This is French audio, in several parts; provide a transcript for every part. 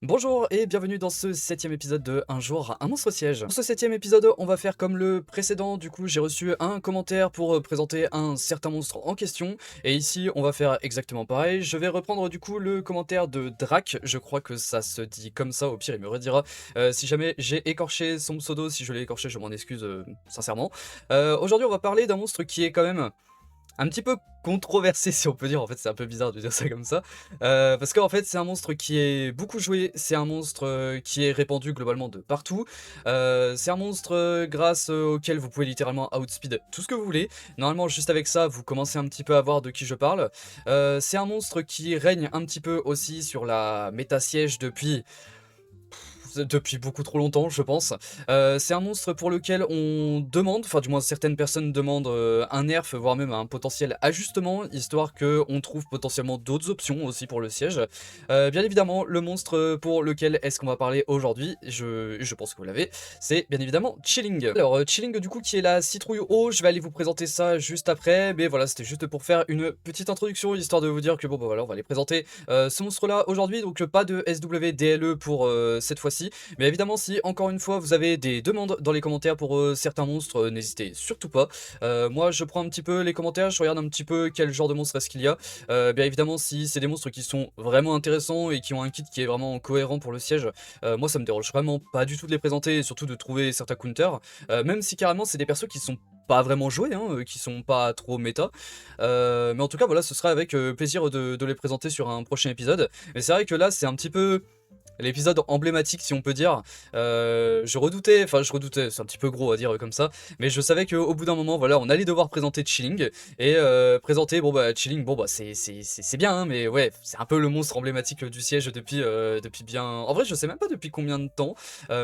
Bonjour et bienvenue dans ce 7ème épisode de Un jour un monstre siège. Dans ce 7ème épisode, on va faire comme le précédent, du coup j'ai reçu un commentaire pour présenter un certain monstre en question, et ici on va faire exactement pareil. Je vais reprendre du coup le commentaire de Drac, je crois que ça se dit comme ça, au pire il me redira si jamais j'ai écorché son pseudo. Si je l'ai écorché, je m'en excuse sincèrement. Aujourd'hui on va parler d'un monstre qui est quand même un petit peu controversé, si on peut dire. En fait c'est un peu bizarre de dire ça comme ça, parce qu'en fait c'est un monstre qui est beaucoup joué, c'est un monstre qui est répandu globalement de partout, c'est un monstre grâce auquel vous pouvez littéralement outspeed tout ce que vous voulez. Normalement juste avec ça vous commencez un petit peu à voir de qui je parle. C'est un monstre qui règne un petit peu aussi sur la méta siège depuis beaucoup trop longtemps, je pense. C'est un monstre pour lequel on demande, enfin du moins certaines personnes demandent un nerf, voire même un potentiel ajustement, histoire qu'on trouve potentiellement d'autres options aussi pour le siège. Bien évidemment, le monstre pour lequel est-ce qu'on va parler aujourd'hui, je pense que vous l'avez, c'est bien évidemment Chilling. Alors Chilling du coup qui est la citrouille eau, je vais aller vous présenter ça juste après, mais voilà, c'était juste pour faire une petite introduction, histoire de vous dire que bon bah voilà, on va les présenter ce monstre là aujourd'hui, donc pas de SWDLE pour cette fois-ci. Mais évidemment, si encore une fois vous avez des demandes dans les commentaires pour certains monstres, n'hésitez surtout pas. Moi je prends un petit peu les commentaires, je regarde un petit peu quel genre de monstre est-ce qu'il y a. Bien évidemment, si c'est des monstres qui sont vraiment intéressants et qui ont un kit qui est vraiment cohérent pour le siège, moi ça me dérange vraiment pas du tout de les présenter, et surtout de trouver certains counters, même si carrément c'est des persos qui sont pas vraiment joués, hein, qui sont pas trop méta. Mais en tout cas voilà, ce sera avec plaisir de les présenter sur un prochain épisode. Mais c'est vrai que là c'est un petit peu l'épisode emblématique, si on peut dire. Je redoutais, c'est un petit peu gros à dire comme ça, mais je savais qu'au bout d'un moment, voilà, on allait devoir présenter Chilling, et présenter, bon bah Chilling, bon bah c'est bien, hein, mais ouais, c'est un peu le monstre emblématique du siège depuis bien... En vrai, je sais même pas depuis combien de temps,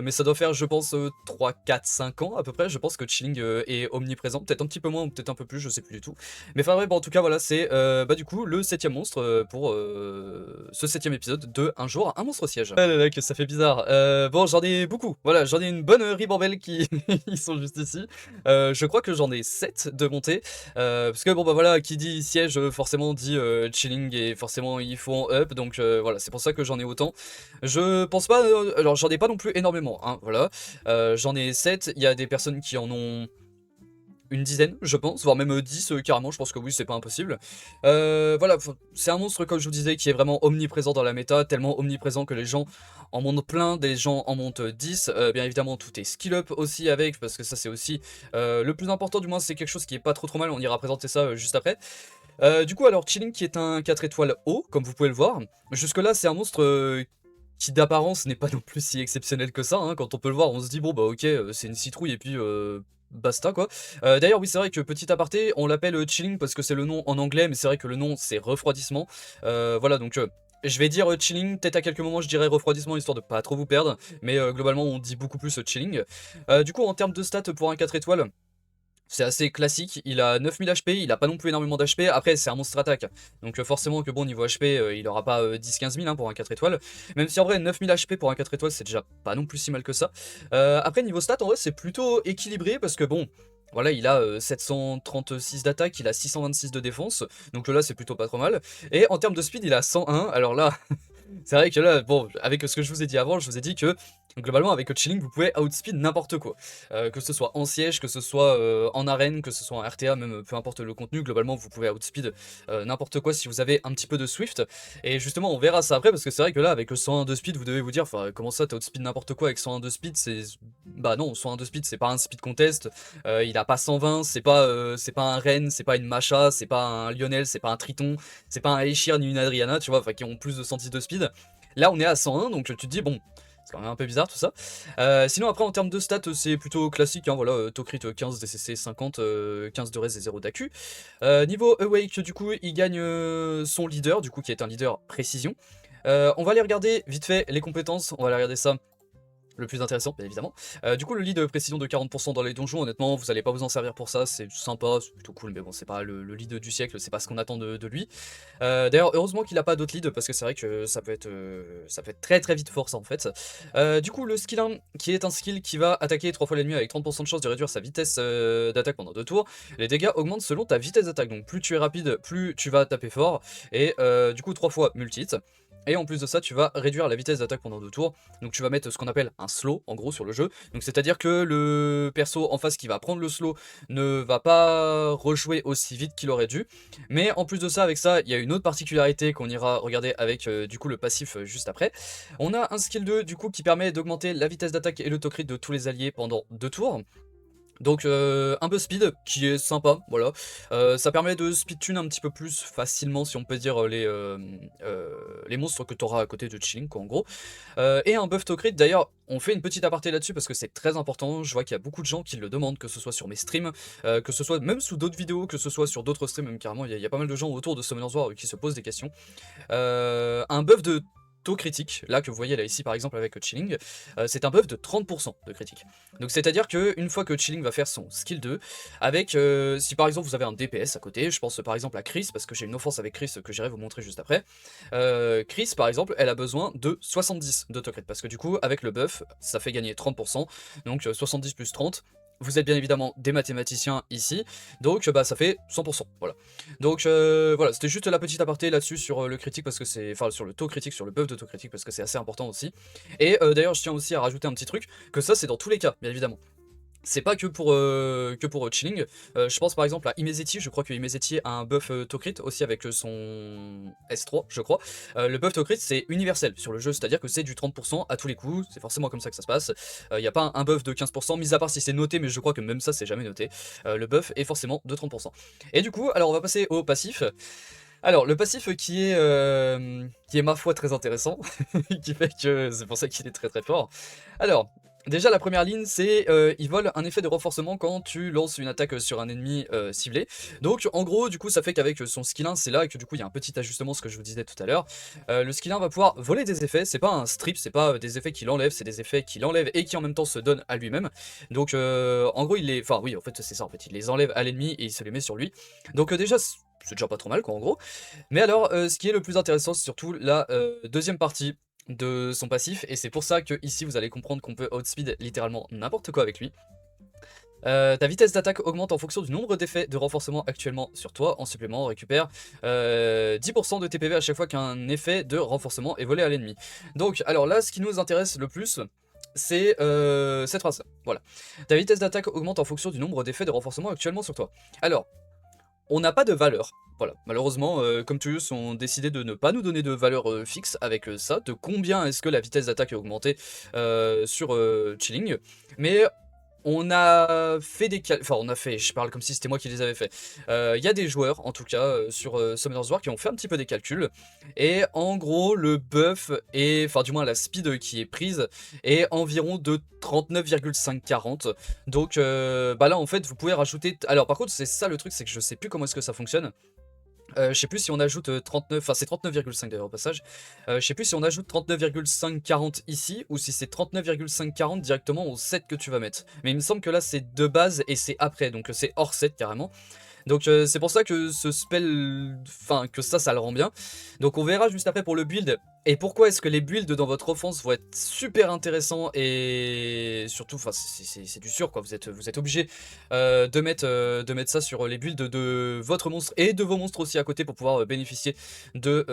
mais ça doit faire, je pense, 3, 4, 5 ans à peu près. Je pense que Chilling est omniprésent, peut-être un petit peu moins, ou peut-être un peu plus, je sais plus du tout. Mais enfin bref, bon, en tout cas, voilà, c'est bah du coup le 7ème monstre pour ce 7ème épisode de Un jour un monstre siège. Ah là là, que ça fait bizarre. Bon, j'en ai beaucoup. Voilà, j'en ai une bonne ribambelle qui ils sont juste ici. Je crois que j'en ai 7 de montés. Parce que bon, bah voilà, qui dit siège forcément dit chilling, et forcément il faut en up. Donc voilà, c'est pour ça que j'en ai autant. Je pense pas. Alors, j'en ai pas non plus énormément, hein, voilà. J'en ai 7. Il y a des personnes qui en ont une dizaine, je pense, voire même 10 carrément. Je pense que oui, c'est pas impossible. Voilà, c'est un monstre, comme je vous disais, qui est vraiment omniprésent dans la méta, tellement omniprésent que les gens en montent plein, des gens en montent 10. Bien évidemment, tout est skill up aussi avec, parce que ça c'est aussi le plus important, du moins c'est quelque chose qui est pas trop mal, on ira présenter ça juste après. Du coup, alors Chilling qui est un 4 étoiles haut, comme vous pouvez le voir. Jusque là c'est un monstre qui d'apparence n'est pas non plus si exceptionnel que ça, hein. Quand on peut le voir, on se dit bon bah ok, c'est une citrouille et puis basta quoi. D'ailleurs oui, c'est vrai que petit aparté, on l'appelle chilling parce que c'est le nom en anglais, mais c'est vrai que le nom c'est refroidissement. Voilà, donc je vais dire chilling, peut-être à quelques moments je dirais refroidissement, histoire de pas trop vous perdre, mais globalement on dit beaucoup plus chilling. Du coup, en termes de stats pour un 4 étoiles, c'est assez classique, il a 9000 HP, il a pas non plus énormément d'HP. Après c'est un monstre attaque, donc forcément que bon, niveau HP il aura pas 10-15 000 hein, pour un 4 étoiles. Même si en vrai 9000 HP pour un 4 étoiles c'est déjà pas non plus si mal que ça. Après niveau stats, en vrai c'est plutôt équilibré, parce que bon, voilà, il a 736 d'attaque, il a 626 de défense, donc là c'est plutôt pas trop mal. Et en termes de speed il a 101, alors là... C'est vrai que là, bon, avec ce que je vous ai dit avant, je vous ai dit que globalement avec Chilling vous pouvez outspeed n'importe quoi. Que ce soit en siège, que ce soit en arène, que ce soit en RTA, même peu importe le contenu, globalement vous pouvez outspeed n'importe quoi si vous avez un petit peu de Swift. Et justement on verra ça après, parce que c'est vrai que là avec le 101 de speed vous devez vous dire, enfin comment ça t'as outspeed n'importe quoi avec 101 de speed, c'est... Bah non, 101 de speed c'est pas un speed contest, il a pas 120, c'est pas un Ren, c'est pas une Masha, c'est pas un Lionel, c'est pas un Triton, c'est pas un Aeshir ni une Adriana, tu vois, enfin qui ont plus de 110 de speed. Là on est à 101, donc tu te dis bon, c'est quand même un peu bizarre tout ça. Sinon après en termes de stats c'est plutôt classique, hein, voilà, Tocrit 15, DCC 50, 15 de res et 0 d'accu. Niveau Awake du coup il gagne son leader, du coup qui est un leader précision. On va aller regarder vite fait les compétences, on va aller regarder ça. Le plus intéressant, bien évidemment. Du coup, le lead de précision de 40% dans les donjons, honnêtement, vous allez pas vous en servir pour ça, c'est sympa, c'est plutôt cool, mais bon, c'est pas le lead du siècle, c'est pas ce qu'on attend de lui. D'ailleurs, heureusement qu'il a pas d'autres leads, parce que c'est vrai que ça peut être très très vite fort, ça, en fait. Du coup, le skill 1, qui est un skill qui va attaquer 3 fois l'ennemi avec 30% de chance de réduire sa vitesse d'attaque pendant 2 tours. Les dégâts augmentent selon ta vitesse d'attaque, donc plus tu es rapide, plus tu vas taper fort, et du coup, 3 fois multi-hit. Et en plus de ça, tu vas réduire la vitesse d'attaque pendant 2 tours. Donc tu vas mettre ce qu'on appelle un slow, en gros, sur le jeu. Donc c'est-à-dire que le perso en face qui va prendre le slow ne va pas rejouer aussi vite qu'il aurait dû. Mais en plus de ça, avec ça, il y a une autre particularité qu'on ira regarder avec du coup le passif juste après. On a un skill 2 du coup qui permet d'augmenter la vitesse d'attaque et l'autocrit de tous les alliés pendant 2 tours. Donc un peu speed qui est sympa, voilà. Ça permet de speed tune un petit peu plus facilement si on peut dire les monstres que tu auras à côté de Chilling quoi en gros. Et un buff to crit, d'ailleurs on fait une petite aparté là-dessus parce que c'est très important, je vois qu'il y a beaucoup de gens qui le demandent, que ce soit sur mes streams, que ce soit même sous d'autres vidéos, que ce soit sur d'autres streams même carrément, il y a pas mal de gens autour de Summoners War qui se posent des questions. Un buff de taux critique, là que vous voyez là ici par exemple avec Chilling, c'est un buff de 30% de critique. Donc c'est à dire que une fois que Chilling va faire son skill 2, avec si par exemple vous avez un DPS à côté, je pense par exemple à Chris, parce que j'ai une offense avec Chris que j'irai vous montrer juste après. Chris par exemple, elle a besoin de 70 d'autocrit, parce que du coup avec le buff, ça fait gagner 30%, donc 70 plus 30, vous êtes bien évidemment des mathématiciens ici, donc bah ça fait 100%, voilà. Donc voilà, c'était juste la petite aparté là-dessus sur le critique, parce que c'est, enfin sur le taux critique, sur le buff de taux critique, parce que c'est assez important aussi. Et d'ailleurs je tiens aussi à rajouter un petit truc, que ça c'est dans tous les cas, bien évidemment. C'est pas que pour Chilling. Je pense par exemple à Imezeti, je crois que Imezeti a un buff Tokrit aussi avec son S3, je crois. Le buff Tokrit c'est universel sur le jeu, c'est-à-dire que c'est du 30% à tous les coups, c'est forcément comme ça que ça se passe. Il n'y a pas un buff de 15%, mis à part si c'est noté, mais je crois que même ça c'est jamais noté. Le buff est forcément de 30%. Et du coup, alors on va passer au passif. Alors, le passif qui est ma foi très intéressant, qui fait que c'est pour ça qu'il est très très fort. Alors, déjà la première ligne c'est il vole un effet de renforcement quand tu lances une attaque sur un ennemi ciblé. Donc en gros du coup ça fait qu'avec son skill 1 c'est là et que du coup il y a un petit ajustement, ce que je vous disais tout à l'heure. Le skill 1 va pouvoir voler des effets, c'est pas un strip, c'est pas des effets qu'il enlève, c'est des effets qu'il enlève et qui en même temps se donnent à lui-même. Donc en gros il les... Enfin oui en fait c'est ça en fait, il les enlève à l'ennemi et il se les met sur lui. Donc déjà c'est déjà pas trop mal quoi en gros. Mais alors ce qui est le plus intéressant c'est surtout la deuxième partie de son passif, et c'est pour ça que ici vous allez comprendre qu'on peut outspeed littéralement n'importe quoi avec lui. Ta vitesse d'attaque augmente en fonction du nombre d'effets de renforcement actuellement sur toi. En supplément, on récupère 10% de TPV à chaque fois qu'un effet de renforcement est volé à l'ennemi. Donc, alors là, ce qui nous intéresse le plus, c'est cette phrase. Voilà. Ta vitesse d'attaque augmente en fonction du nombre d'effets de renforcement actuellement sur toi. Alors, on n'a pas de valeur. Voilà, malheureusement, comme Tuyus ont décidé de ne pas nous donner de valeur fixe avec ça, de combien est-ce que la vitesse d'attaque est augmentée sur Chilling. Mais on a fait des enfin on a fait, je parle comme si c'était moi qui les avais fait. Il y a des joueurs, en tout cas, sur Summoners War qui ont fait un petit peu des calculs. Et en gros, le buff est, enfin du moins la speed qui est prise, est environ de 39,540. Donc bah là en fait vous pouvez rajouter... Alors par contre c'est ça le truc, c'est que je sais plus comment est-ce que ça fonctionne. Je sais plus si on ajoute 39, enfin c'est 39,5 d'ailleurs au passage. Je sais plus si on ajoute 39,540 ici ou si c'est 39,540 directement au set que tu vas mettre. Mais il me semble que là c'est de base et c'est après, donc c'est hors set carrément. Donc c'est pour ça que ce spell, enfin que ça le rend bien. Donc on verra juste après pour le build. Et pourquoi est-ce que les builds dans votre offense vont être super intéressants, et surtout, enfin c'est du sûr quoi, vous êtes obligé de mettre ça sur les builds de votre monstre et de vos monstres aussi à côté pour pouvoir bénéficier de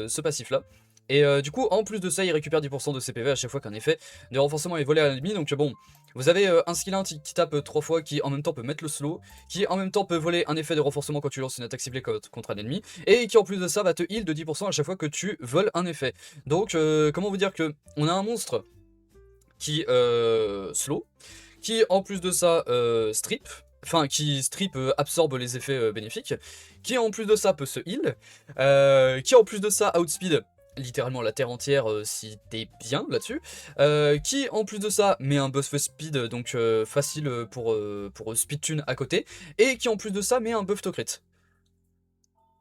ce passif là. Et du coup en plus de ça il récupère 10% de CPV à chaque fois qu'un effet de renforcement est volé à l'ennemi. Donc bon, vous avez un skill 1 qui tape 3 fois, qui en même temps peut mettre le slow, qui en même temps peut voler un effet de renforcement quand tu lances une attaque ciblée contre un ennemi, et qui en plus de ça va te heal de 10% à chaque fois que tu voles un effet. Donc comment vous dire que on a un monstre qui slow, qui en plus de ça strip, enfin qui strip absorbe les effets bénéfiques, qui en plus de ça peut se heal, qui en plus de ça outspeed littéralement la terre entière si t'es bien là-dessus, qui en plus de ça met un buff speed, donc facile pour speed tune à côté, et qui en plus de ça met un buff to crit.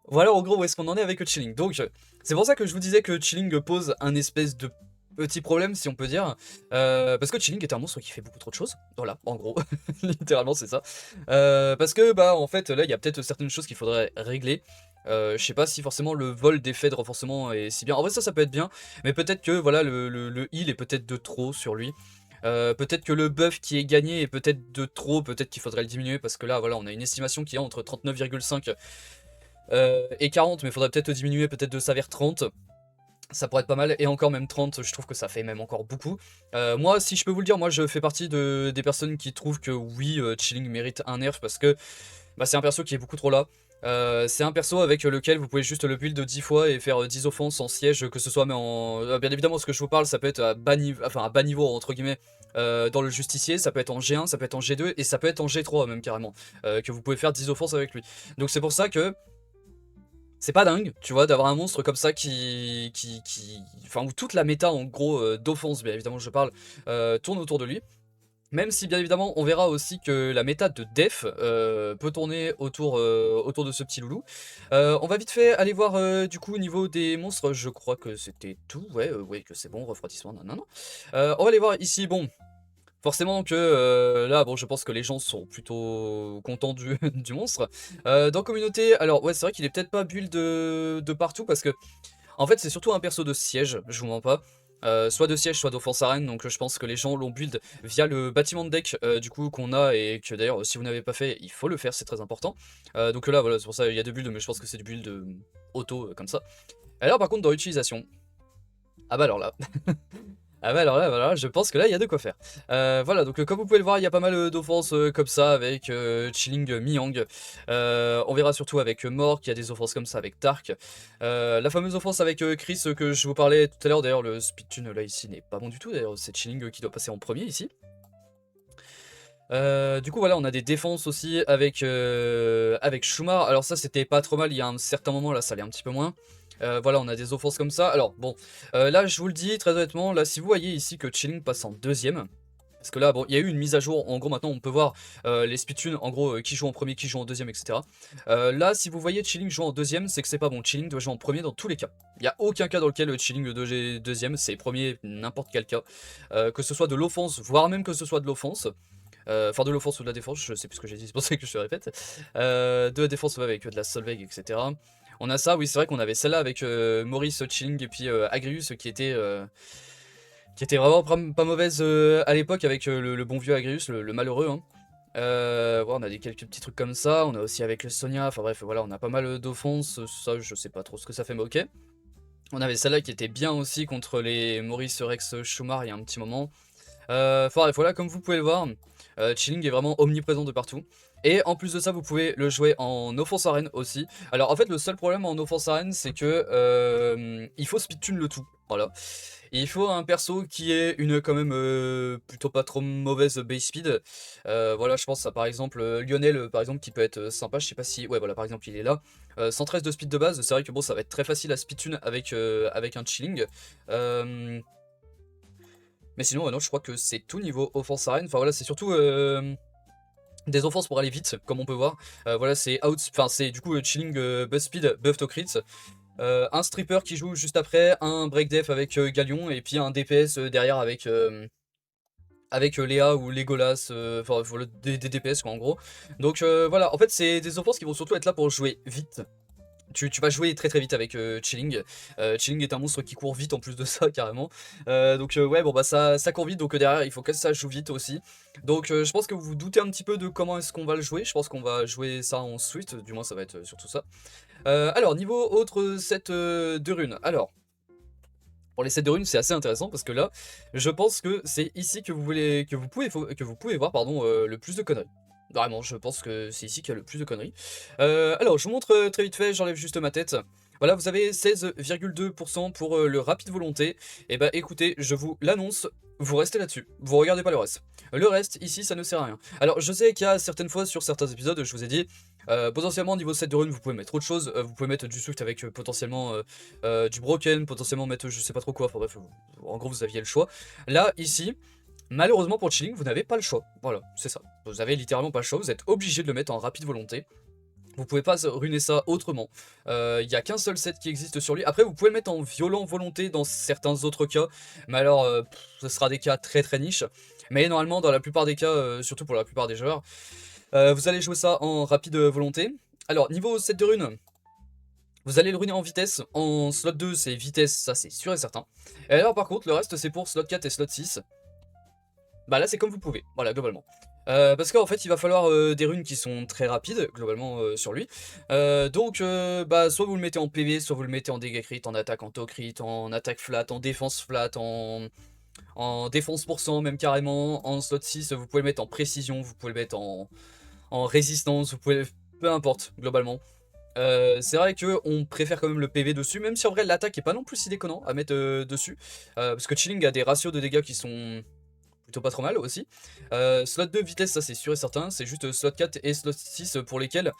Voilà en gros où est-ce qu'on en est avec Chilling. Donc c'est pour ça que je vous disais que Chilling pose un espèce de petit problème si on peut dire, parce que Chilling est un monstre qui fait beaucoup trop de choses, voilà en gros, littéralement c'est ça, parce que bah en fait là il y a peut-être certaines choses qu'il faudrait régler. Je sais pas si forcément le vol d'effet de renforcement est si bien, en vrai ça peut être bien, mais peut-être que voilà le heal est peut-être de trop sur lui. Peut-être que le buff qui est gagné est peut-être de trop, peut-être qu'il faudrait le diminuer, parce que là voilà on a une estimation qui est entre 39,5 et 40, mais il faudrait peut-être diminuer peut-être de ça vers 30. Ça pourrait être pas mal, et encore même 30, je trouve que ça fait même encore beaucoup. Moi, si je peux vous le dire, moi je fais partie des personnes qui trouvent que oui, Chilling mérite un nerf parce que bah, c'est un perso qui est beaucoup trop là. C'est un perso avec lequel vous pouvez juste le build 10 fois et faire 10 offenses en siège, que ce soit mais en... bien évidemment, ce que je vous parle, ça peut être à bas niveau, enfin à bas niveau entre guillemets, dans le justicier, ça peut être en G1, ça peut être en G2 et ça peut être en G3 même carrément, que vous pouvez faire 10 offenses avec lui. Donc c'est pour ça que c'est pas dingue, tu vois, d'avoir un monstre comme ça enfin, où toute la méta, en gros, d'offense, bien évidemment, je parle, tourne autour de lui. Même si, bien évidemment, on verra aussi que la méta de def peut tourner autour de ce petit loulou. On va vite fait aller voir, du coup, au niveau des monstres, je crois que c'était tout. Ouais, ouais, que c'est bon, refroidissement, non, non, non. On va aller voir ici, bon. Forcément que là, bon, je pense que les gens sont plutôt contents du, du monstre. Dans communauté, alors ouais, c'est vrai qu'il est peut-être pas build de partout parce que, en fait, c'est surtout un perso de siège, je vous mens pas. Soit de siège, soit d'offense arène, donc je pense que les gens l'ont build via le bâtiment de deck du coup qu'on a et que d'ailleurs si vous n'avez pas fait, il faut le faire, c'est très important. Donc là voilà, c'est pour ça il y a deux builds, mais je pense que c'est du build auto comme ça. Alors par contre dans l'utilisation, ah bah alors là, ah bah alors là, voilà, je pense que là, il y a de quoi faire. Voilà, donc comme vous pouvez le voir, il y a pas mal d'offenses comme ça avec Chilling Mi-Yang. On verra surtout avec Mork, il y a des offenses comme ça avec Tark. La fameuse offense avec Chris que je vous parlais tout à l'heure, d'ailleurs le speedtune là ici n'est pas bon du tout, d'ailleurs c'est Chilling qui doit passer en premier ici. Du coup voilà, on a des défenses aussi avec Shumar. Alors ça c'était pas trop mal, il y a un certain moment là ça allait un petit peu moins. Voilà, on a des offenses comme ça. Alors bon, là je vous le dis très honnêtement, là si vous voyez ici que Chilling passe en deuxième, parce que là bon, il y a eu une mise à jour, en gros maintenant on peut voir les speedtunes, en gros qui joue en premier, qui joue en deuxième, etc. Là si vous voyez Chilling jouer en deuxième, c'est que c'est pas bon, Chilling doit jouer en premier dans tous les cas. Il n'y a aucun cas dans lequel Chilling doit jouer deuxième, c'est premier n'importe quel cas. Que ce soit de l'offense, voire même que ce soit de l'offense. Enfin de l'offense ou de la défense, je sais plus ce que j'ai dit, c'est pour ça que je te répète. De la défense avec de la Solveig, etc. On a ça, oui c'est vrai qu'on avait celle-là avec Maurice, Chilling et puis Agrius qui était vraiment pas mauvaise à l'époque avec le bon vieux Agrius, le malheureux. Hein. Ouais, on a quelques petits trucs comme ça, on a aussi avec le Sonia, enfin bref voilà, on a pas mal d'offenses, ça je sais pas trop ce que ça fait mais ok. On avait celle-là qui était bien aussi contre les Maurice, Rex, Schumar il y a un petit moment. Enfin bref, voilà, comme vous pouvez le voir, Chilling est vraiment omniprésent de partout. Et en plus de ça, vous pouvez le jouer en offense arène aussi. Alors en fait, le seul problème en offense arène, c'est que il faut speedtune le tout. Voilà. Et il faut un perso qui ait une quand même plutôt pas trop mauvaise base speed. Voilà, je pense à par exemple Lionel, par exemple, qui peut être sympa. Je sais pas si, ouais, voilà, par exemple, il est là. 113 de speed de base. C'est vrai que bon, ça va être très facile à speedtune avec un Chilling. Mais sinon, non, je crois que c'est tout niveau offense arène. Enfin voilà, c'est surtout des offenses pour aller vite, comme on peut voir. Voilà, c'est enfin c'est du coup Chilling buff speed, buff to crit. Un stripper qui joue juste après, un break def avec Galion, et puis un DPS derrière avec Léa ou Legolas, enfin voilà, des DPS quoi en gros. Donc voilà, en fait c'est des offenses qui vont surtout être là pour jouer vite. Tu vas jouer très très vite avec Chilling. Chilling est un monstre qui court vite en plus de ça carrément. Donc ouais bon bah ça court vite, donc derrière il faut que ça joue vite aussi. Donc je pense que vous vous doutez un petit peu de comment est-ce qu'on va le jouer. Je pense qu'on va jouer ça en Swift, du moins ça va être surtout ça. Alors niveau autre set de runes. Alors pour les sets de runes c'est assez intéressant parce que là je pense que c'est ici que vous pouvez voir pardon, le plus de conneries. Vraiment, je pense que c'est ici qu'il y a le plus de conneries. Alors, je vous montre très vite fait, j'enlève juste ma tête. Voilà, vous avez 16,2% pour le rapide volonté. Et bah écoutez, je vous l'annonce, vous restez là-dessus. Vous regardez pas le reste. Le reste, ici, ça ne sert à rien. Alors, je sais qu'il y a certaines fois, sur certains épisodes, je vous ai dit, potentiellement, niveau 7 de rune, vous pouvez mettre autre chose. Vous pouvez mettre du Swift avec potentiellement du Broken, potentiellement mettre je sais pas trop quoi. Enfin bref, en gros, vous aviez le choix. Là, ici... Malheureusement pour Chilling, vous n'avez pas le choix. Voilà, c'est ça. Vous avez littéralement pas le choix, vous êtes obligé de le mettre en rapide volonté. Vous pouvez pas ruiner ça autrement. Il n'y a qu'un seul set qui existe sur lui. Après, vous pouvez le mettre en violent volonté dans certains autres cas. Mais alors, ce sera des cas très très niches. Mais normalement, dans la plupart des cas, surtout pour la plupart des joueurs, vous allez jouer ça en rapide volonté. Alors, niveau set de rune, vous allez le ruiner en vitesse. En slot 2, c'est vitesse, ça c'est sûr et certain. Et alors, par contre, le reste, c'est pour slot 4 et slot 6. Bah là c'est comme vous pouvez, voilà globalement. Parce qu'en fait il va falloir des runes qui sont très rapides globalement sur lui. Donc bah soit vous le mettez en PV, soit vous le mettez en dégâts crit, en attaque, en to crit, en attaque flat, en défense flat, en défense pour cent même carrément, en slot 6 vous pouvez le mettre en précision, vous pouvez le mettre en résistance, vous pouvez... peu importe globalement. C'est vrai que on préfère quand même le PV dessus, même si en vrai l'attaque est pas non plus si déconnant à mettre dessus. Parce que Chilling a des ratios de dégâts qui sont plutôt pas trop mal aussi. Slot 2 vitesse, ça c'est sûr et certain, c'est juste slot 4 et slot 6 pour lesquels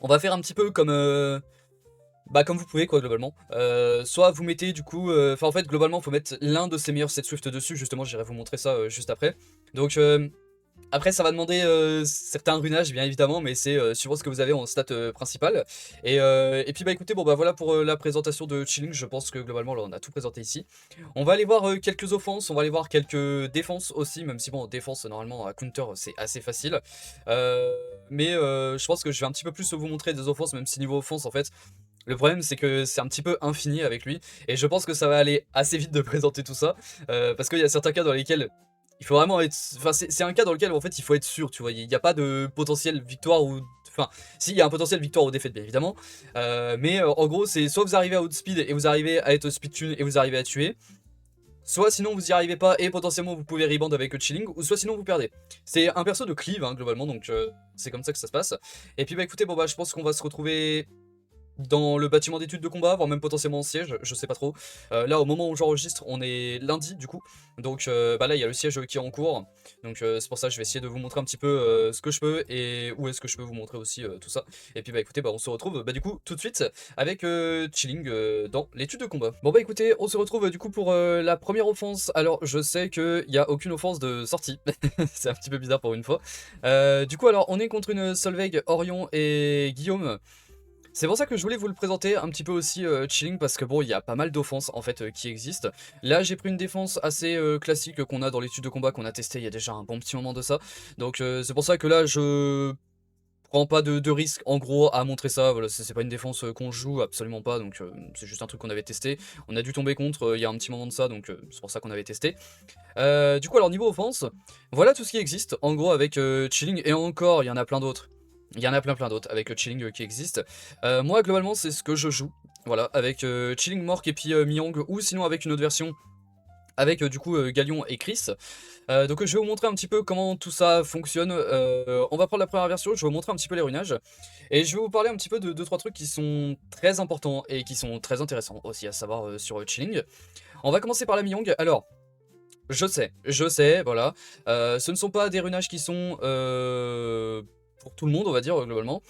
on va faire un petit peu comme... bah comme vous pouvez quoi globalement. Soit vous mettez du coup... Enfin en fait globalement faut mettre l'un de ses meilleurs set Swift dessus, justement j'irai vous montrer ça juste après. Donc après ça va demander certains runages bien évidemment, mais c'est suivant ce que vous avez en stat principale. Et puis bah écoutez, bon bah voilà pour la présentation de Chilling, je pense que globalement là, on a tout présenté ici. On va aller voir quelques offenses, on va aller voir quelques défenses aussi, même si bon défense normalement à counter c'est assez facile. Mais je pense que je vais un petit peu plus vous montrer des offenses, même si niveau offense en fait... Le problème c'est que c'est un petit peu infini avec lui, et je pense que ça va aller assez vite de présenter tout ça, parce qu'il y a certains cas dans lesquels il faut vraiment être... Enfin, c'est un cas dans lequel, en fait, il faut être sûr, tu vois. Il n'y a pas de potentiel victoire ou... Enfin, si, il y a un potentiel victoire ou défaite, bien évidemment. Mais en gros, c'est soit vous arrivez à outspeed et vous arrivez à être speed tune et vous arrivez à tuer. Soit sinon vous y arrivez pas et potentiellement vous pouvez rebound avec le chilling. Ou soit sinon vous perdez. C'est un perso de cleave, hein, globalement, donc c'est comme ça que ça se passe. Et puis bah écoutez, bon bah je pense qu'on va se retrouver dans le bâtiment d'études de combat, voire même potentiellement en siège, je sais pas trop. Là, au moment où j'enregistre, on est lundi du coup, donc bah là il y a le siège qui est en cours, donc c'est pour ça que je vais essayer de vous montrer un petit peu ce que je peux et où est-ce que je peux vous montrer aussi tout ça. Et puis bah écoutez, bah on se retrouve bah du coup tout de suite avec Chilling dans l'étude de combat. Bon bah écoutez, on se retrouve du coup pour la première offense. Alors je sais qu'il n'y a aucune offense de sortie, c'est un petit peu bizarre pour une fois. Du coup alors on est contre une Solveig, Orion et Guillaume. C'est pour ça que je voulais vous le présenter un petit peu aussi Chilling, parce que bon il y a pas mal d'offenses en fait qui existent. Là j'ai pris une défense assez classique qu'on a dans l'étude de combat qu'on a testé il y a déjà un bon petit moment de ça. Donc c'est pour ça que là je prends pas de risque en gros à montrer ça. Voilà, c'est pas une défense qu'on joue, absolument pas, donc c'est juste un truc qu'on avait testé. On a dû tomber contre il y a un petit moment de ça, donc c'est pour ça qu'on avait testé. Du coup alors niveau offense, voilà tout ce qui existe en gros avec Chilling, et encore il y en a plein d'autres. Il y en a plein d'autres avec le Chilling qui existe. Moi globalement c'est ce que je joue, voilà, avec Chilling, Mork et puis Myong, ou sinon avec une autre version avec du coup Galion et Chris. Donc je vais vous montrer un petit peu comment tout ça fonctionne. On va prendre la première version, je vais vous montrer un petit peu les ruinages. Et je vais vous parler un petit peu de 2-3 trucs qui sont très importants et qui sont très intéressants aussi à savoir sur Chilling. On va commencer par la Myong. Alors, je sais, voilà. Ce ne sont pas des runages qui sont pour tout le monde, on va dire, globalement.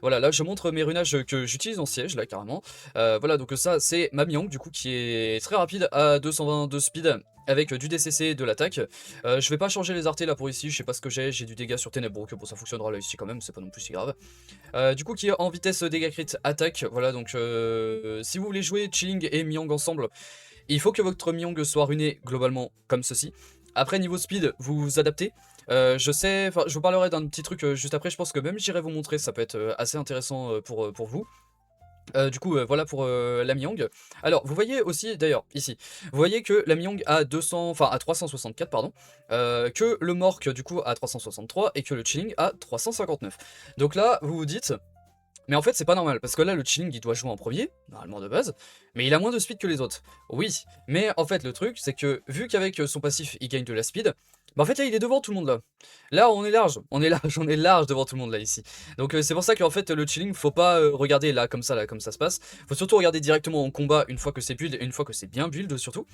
Voilà, là je montre mes runages que j'utilise en siège, là carrément. Voilà, donc ça c'est ma Myong, du coup, qui est très rapide à 220 de speed, avec du DCC et de l'attaque. Je vais pas changer les artés là pour ici, je sais pas ce que j'ai du dégât sur Ténèbres, donc bon ça fonctionnera là ici quand même, c'est pas non plus si grave. Du coup qui est en vitesse dégâts crit attaque, voilà, donc si vous voulez jouer Chilling et Myong ensemble, il faut que votre Myong soit runé globalement comme ceci. Après niveau speed, vous vous adaptez. Je sais, enfin je vous parlerai d'un petit truc juste après, je pense que même j'irai vous montrer, ça peut être assez intéressant pour vous. Du coup, voilà pour la Myong. Alors, vous voyez aussi, d'ailleurs, ici, vous voyez que la Myong a 200, enfin à 364, pardon, que le Mork, du coup, a 363, et que le Chilling a 359. Donc là, vous vous dites, mais en fait, c'est pas normal, parce que là, le Chilling, il doit jouer en premier, normalement de base, mais il a moins de speed que les autres. Oui, mais en fait, le truc, c'est que, vu qu'avec son passif, il gagne de la speed, bah en fait, là, il est devant tout le monde, là. Là, on est large, on est large devant tout le monde, là, ici. Donc, c'est pour ça qu'en fait, le Chilling, faut pas regarder là, comme ça se passe. Faut surtout regarder directement en combat, une fois que c'est build, et une fois que c'est bien build, surtout.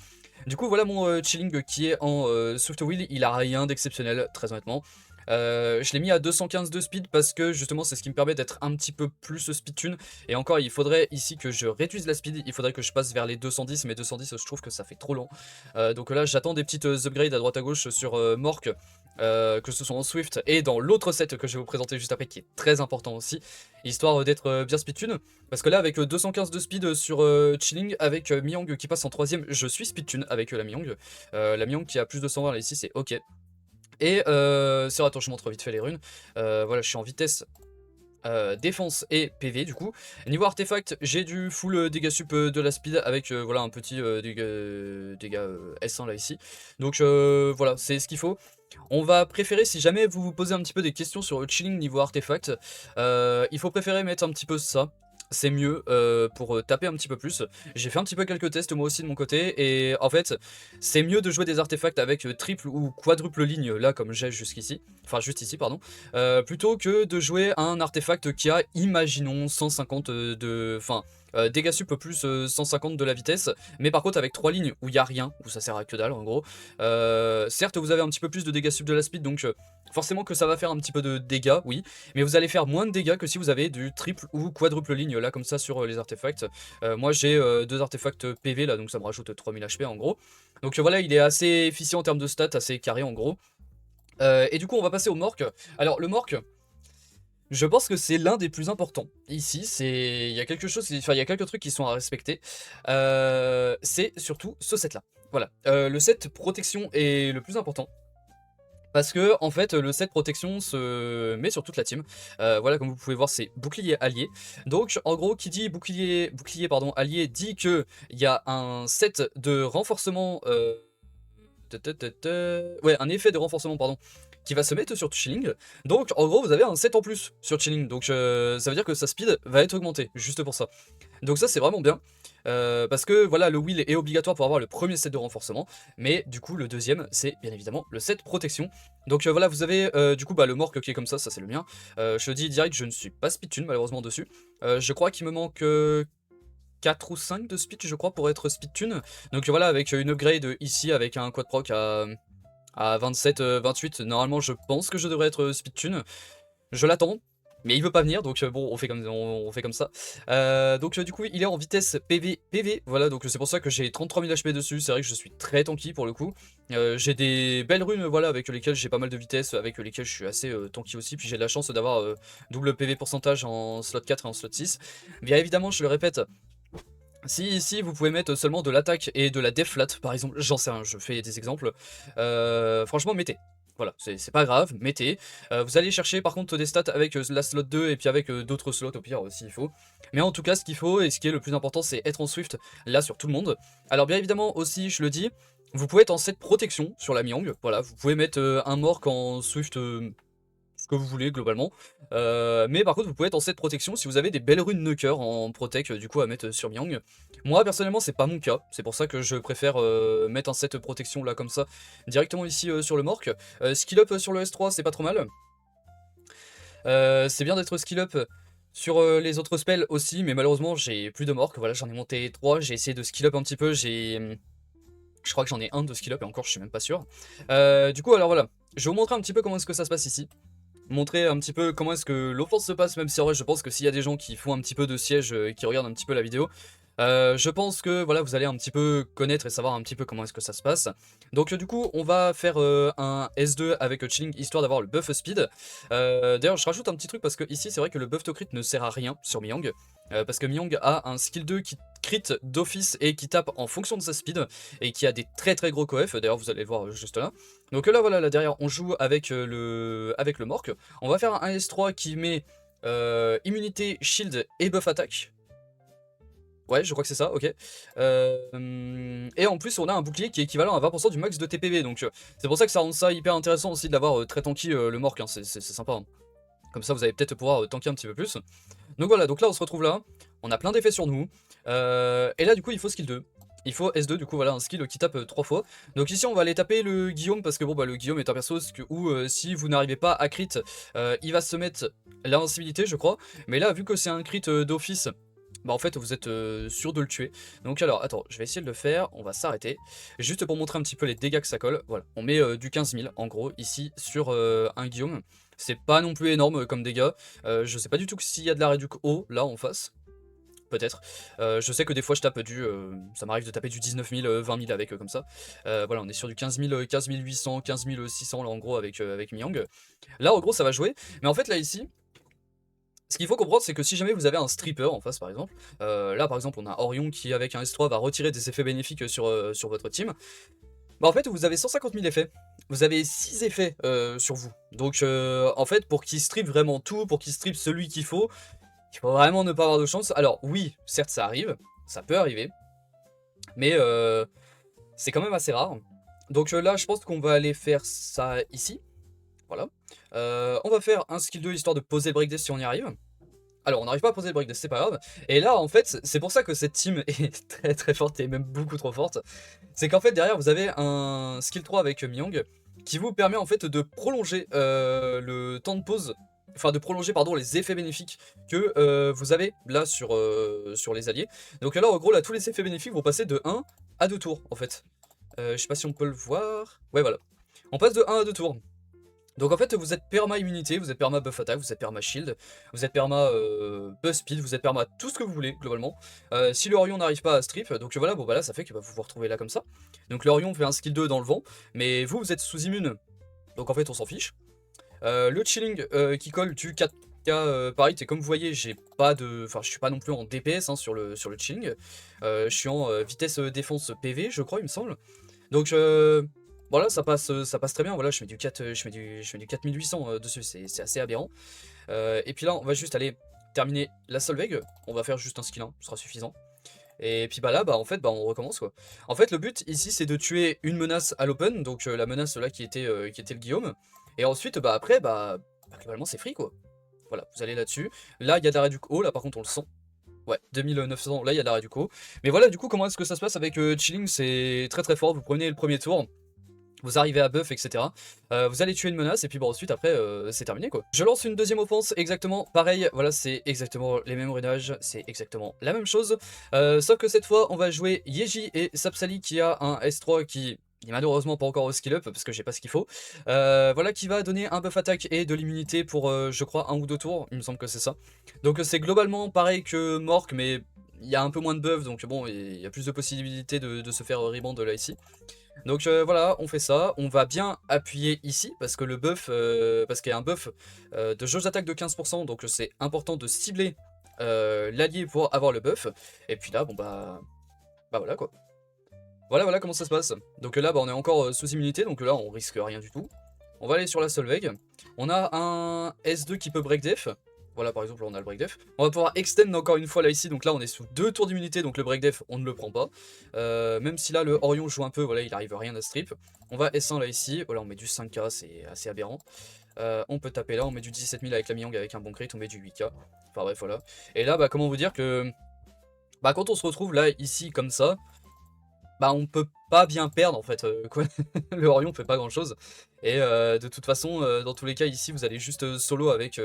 Du coup, voilà mon Chilling qui est en Swift Wheel, il a rien d'exceptionnel, très honnêtement. Je l'ai mis à 215 de speed parce que justement c'est ce qui me permet d'être un petit peu plus speed tune. Et encore il faudrait ici que je réduise la speed, il faudrait que je passe vers les 210, mais 210 je trouve que ça fait trop lent. Donc là j'attends des petites upgrades à droite à gauche sur Mork, que ce soit en Swift et dans l'autre set que je vais vous présenter juste après qui est très important aussi, histoire d'être bien speed tune. Parce que là avec 215 de speed sur Chilling, avec Myong qui passe en troisième, je suis speed tune avec la Myong. La Myong qui a plus de 120 là ici c'est ok. Et attends, je montre vite fait les runes. Voilà, je suis en vitesse défense et PV du coup. Niveau artefact, j'ai du full dégâts sup de la speed avec voilà un petit dégâts S1 là ici. Donc voilà, c'est ce qu'il faut. On va préférer, si jamais vous vous posez un petit peu des questions sur le chilling niveau artefact, il faut préférer mettre un petit peu ça. C'est mieux pour taper un petit peu plus. J'ai fait un petit peu quelques tests moi aussi de mon côté et en fait c'est mieux de jouer des artefacts avec triple ou quadruple ligne là comme j'ai jusqu'ici, enfin juste ici pardon, plutôt que de jouer un artefact qui a imaginons 150 de... Enfin dégâts sup plus 150 de la vitesse, mais par contre avec 3 lignes où il n'y a rien, où ça sert à que dalle en gros. Certes vous avez un petit peu plus de dégâts sup de la speed donc forcément que ça va faire un petit peu de dégâts, oui, mais vous allez faire moins de dégâts que si vous avez du triple ou quadruple ligne là comme ça sur les artefacts. Moi j'ai 2 artefacts PV là donc ça me rajoute 3000 HP en gros. Donc voilà il est assez efficient en termes de stats, assez carré en gros. Et du coup on va passer au Mork. Alors le Mork, je pense que c'est l'un des plus importants. Ici, il y a quelque chose, enfin il y a quelques trucs qui sont à respecter. C'est surtout ce set là. Voilà, le set protection est le plus important. Parce que en fait le set protection se met sur toute la team. Voilà comme vous pouvez voir c'est bouclier allié. Donc en gros qui dit bouclier pardon allié dit que il y a un set de renforcement ouais un effet de renforcement pardon qui va se mettre sur Chilling. Donc en gros vous avez un set en plus sur Chilling. Donc ça veut dire que sa speed va être augmentée juste pour ça. Donc ça c'est vraiment bien. Parce que voilà le wheel est obligatoire pour avoir le premier set de renforcement. Mais du coup le deuxième c'est bien évidemment le set protection. Donc voilà vous avez du coup le Mork qui est comme ça c'est le mien. Je le dis direct je ne suis pas speed tune malheureusement dessus. Je crois qu'il me manque 4 ou 5 de speed je crois pour être speed tune. Donc voilà avec une upgrade ici avec un quad proc à 27, 28, normalement je pense que je devrais être speed tune. Je l'attends, mais il veut pas venir, donc bon, on fait comme ça. Donc du coup, il est en vitesse PV, voilà, donc c'est pour ça que j'ai 33 000 HP dessus, c'est vrai que je suis très tanky pour le coup. J'ai des belles runes, voilà, avec lesquelles j'ai pas mal de vitesse, avec lesquelles je suis assez tanky aussi, puis j'ai de la chance d'avoir double PV pourcentage en slot 4 et en slot 6. Bien évidemment, je le répète, si ici vous pouvez mettre seulement de l'attaque et de la def flat par exemple, j'en sais rien, je fais des exemples, franchement mettez. Voilà, c'est pas grave, mettez. Vous allez chercher par contre des stats avec la slot 2 et puis avec d'autres slots au pire s'il faut. Mais en tout cas ce qu'il faut et ce qui est le plus important c'est être en Swift là sur tout le monde. Alors bien évidemment aussi je le dis, vous pouvez être en set protection sur la Myong, voilà, vous pouvez mettre un Mork en Swift ce que vous voulez globalement. Mais par contre vous pouvez être en set protection si vous avez des belles runes Nuker en protec du coup à mettre sur Myong. Moi personnellement c'est pas mon cas, c'est pour ça que je préfère mettre un set protection là comme ça directement ici sur le Mork. Skill up sur le S3 c'est pas trop mal. C'est bien d'être skill up sur les autres spells aussi, mais malheureusement j'ai plus de Mork, voilà j'en ai monté 3, j'ai essayé de skill up un petit peu, je crois que j'en ai un de skill up et encore je suis même pas sûr. Du coup alors voilà, je vais vous montrer un petit peu comment est-ce que ça se passe ici. Montrer un petit peu comment est-ce que l'offense se passe, même si en vrai je pense que s'il y a des gens qui font un petit peu de siège et qui regardent un petit peu la vidéo, je pense que voilà vous allez un petit peu connaître et savoir un petit peu comment est-ce que ça se passe. Donc du coup on va faire un S2 avec Chilling histoire d'avoir le buff speed. D'ailleurs je rajoute un petit truc parce que ici c'est vrai que le buff to crit ne sert à rien sur Myong. Parce que Myong a un skill 2 qui crit d'office et qui tape en fonction de sa speed et qui a des très très gros coef, d'ailleurs vous allez le voir juste là. Donc là voilà là derrière on joue avec le Mork. On va faire un S3 qui met immunité, shield et buff attaque. Ouais, je crois que c'est ça, ok. Et en plus, on a un bouclier qui est équivalent à 20% du max de TPV, donc c'est pour ça que ça rend ça hyper intéressant aussi d'avoir très tanky le Mork, hein, c'est sympa. Hein. Comme ça, vous allez peut-être pouvoir tanker un petit peu plus. Donc voilà, donc là, on se retrouve là, on a plein d'effets sur nous, et là, du coup, il faut skill 2. Il faut S2, du coup, voilà, un skill qui tape 3 fois. Donc ici, on va aller taper le Guillaume, parce que bon, le Guillaume est un perso où si vous n'arrivez pas à crit, il va se mettre l'invincibilité, je crois. Mais là, vu que c'est un crit d'office, en fait vous êtes sûr de le tuer. Donc alors attends, je vais essayer de le faire, on va s'arrêter. Juste pour montrer un petit peu les dégâts que ça colle. Voilà, on met du 15 000 en gros ici sur un Guillaume. C'est pas non plus énorme comme dégâts. Je sais pas du tout s'il y a de la réduc haut là en face. Peut-être. Je sais que des fois je tape ça m'arrive de taper du 19 000, 20 000 avec comme ça. Voilà, on est sur du 15 000, 15 800, 15 600 là en gros avec Myong. Là en gros ça va jouer. Mais en fait là ici, ce qu'il faut comprendre, c'est que si jamais vous avez un stripper en face par exemple, là par exemple on a Orion qui avec un S3 va retirer des effets bénéfiques sur votre team, en fait vous avez 150 000 effets. vous avez 6 effets sur vous. Donc en fait, pour qu'il strip vraiment tout, pour qu'il strip celui qu'il faut vraiment ne pas avoir de chance. Alors oui, certes ça arrive, ça peut arriver, mais c'est quand même assez rare. Donc là, je pense qu'on va aller faire ça ici. Voilà. On va faire un skill 2 histoire de poser le breakdance si on y arrive. Alors, on n'arrive pas à poser le breakdance, c'est pas grave. Et là, en fait, c'est pour ça que cette team est très très forte et même beaucoup trop forte. C'est qu'en fait, derrière, vous avez un skill 3 avec Myung qui vous permet en fait de prolonger le temps de pause. Enfin, de prolonger, pardon, les effets bénéfiques que vous avez là sur les alliés. Donc là, en gros, là, tous les effets bénéfiques vont passer de 1 à 2 tours, en fait. Je sais pas si on peut le voir. Ouais, voilà. On passe de 1 à 2 tours. Donc en fait vous êtes perma immunité, vous êtes perma buff attaque, vous êtes perma shield, vous êtes perma buff speed, vous êtes perma tout ce que vous voulez globalement. Si le Orion n'arrive pas à strip, donc voilà, bon bah là ça fait que vous vous retrouvez là comme ça. Donc le Orion fait un skill 2 dans le vent, mais vous êtes sous immune, donc en fait on s'en fiche. Le chilling qui colle du 4K, pareil, comme vous voyez, j'ai pas de. Enfin, je suis pas non plus en DPS hein, sur le chilling. Je suis en vitesse défense PV, je crois, il me semble. Donc voilà, ça passe très bien. Voilà, je mets du 4, je mets du 4800 dessus, c'est assez aberrant. Et puis là, on va juste aller terminer la Solveig. On va faire juste un skill 1, ce sera suffisant. Et puis bah là, bah en fait, bah on recommence quoi. En fait, le but ici, c'est de tuer une menace à l'open, donc la menace là qui était le Guillaume. Et ensuite, bah après, globalement, c'est free quoi. Voilà, vous allez là-dessus. Là, il y a d'arrêt du haut, là par contre, on le sent. Ouais, 2900, là il y a d'arrêt du coup. Mais voilà, du coup, comment est-ce que ça se passe avec Chilling? C'est très très fort. Vous prenez le premier tour, vous arrivez à buff, etc. Vous allez tuer une menace, et puis bon, ensuite, après, c'est terminé quoi. Je lance une deuxième offense, exactement pareil. Voilà, c'est exactement les mêmes runages, c'est exactement la même chose. Sauf que cette fois, on va jouer Yeji et Sapsali qui a un S3 qui. Il est malheureusement pas encore au skill up parce que j'ai pas ce qu'il faut. Voilà, qui va donner un buff attaque et de l'immunité pour, je crois, 1 ou 2 tours. Il me semble que c'est ça. Donc c'est globalement pareil que Mork, mais il y a un peu moins de buff. Donc bon, il y a plus de possibilités de se faire rebound là ici. Donc voilà, on fait ça. On va bien appuyer ici parce que le buff, parce qu'il y a un buff de jauge d'attaque de 15%. Donc c'est important de cibler l'allié pour avoir le buff. Et puis là, bon bah voilà quoi. Voilà comment ça se passe. Donc là, bah, on est encore sous immunité, donc là, on risque rien du tout. On va aller sur la Solveig. On a un S2 qui peut break def. Voilà, par exemple, là, on a le break def. On va pouvoir extend encore une fois là ici, donc là, on est sous 2 tours d'immunité, donc le break def, on ne le prend pas. Même si là, le Orion joue un peu, voilà, il arrive rien à strip. On va S1 là ici, voilà, on met du 5K, c'est assez aberrant. On peut taper là, on met du 17000 avec la Myung avec un bon crit, on met du 8K. Enfin bref, voilà. Et là, bah, comment vous dire que... Bah, quand on se retrouve là, ici, comme ça, bah on peut pas bien perdre en fait, quoi. Le Orion fait pas grand chose. Et de toute façon, dans tous les cas ici vous allez juste solo avec